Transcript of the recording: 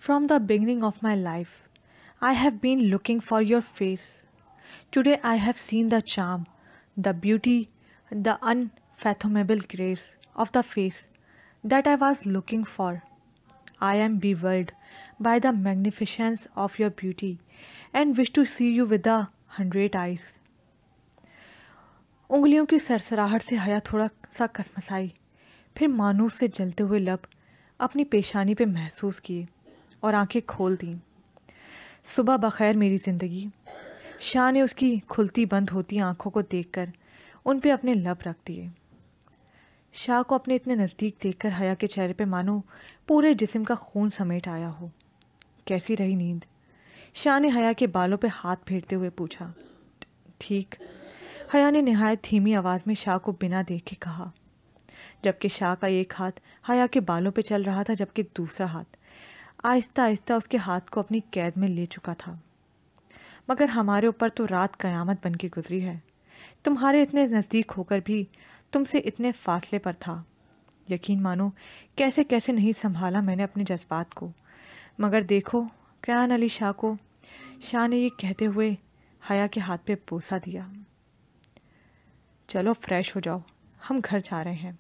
From the beginning of my life, I have been looking for your face. Today I have seen the charm, the beauty, the unfathomable grace of the face that I was looking for. I am bewildered by the magnificence of your beauty and wish to see you with the 100 eyes. उंगलियों की सरसराहट से हया थोड़ा सा कसमसाई, फिर मानूस से जलते हुए लब अपनी पेशानी पे महसूस किए और आंखें खोल दीं। सुबह बखैर मेरी ज़िंदगी। शाह ने उसकी खुलती बंद होती आंखों को देखकर उन पे अपने लब रख दिए। शाह को अपने इतने नज़दीक देखकर हया के चेहरे पे मानो पूरे जिस्म का खून समेट आया हो। कैसी रही नींद? शाह ने हया के बालों पे हाथ फेरते हुए पूछा। ठीक, हया ने निहायत धीमी आवाज़ में शाह को बिना देखे कहा, जबकि शाह का एक हाथ हया के बालों पे चल रहा था, जबकि दूसरा हाथ आहिस्ता आहिस्ता उसके हाथ को अपनी कैद में ले चुका था। मगर हमारे ऊपर तो रात क़यामत बन के गुजरी है। तुम्हारे इतने नज़दीक होकर भी तुमसे इतने फासले पर था। यकीन मानो कैसे कैसे नहीं संभाला मैंने अपने जज्बात को। मगर देखो कयान अली शाह को। शाह ने ये कहते हुए हया के हाथ पे बोसा दिया। चलो फ्रेश हो जाओ, हम घर जा रहे हैं।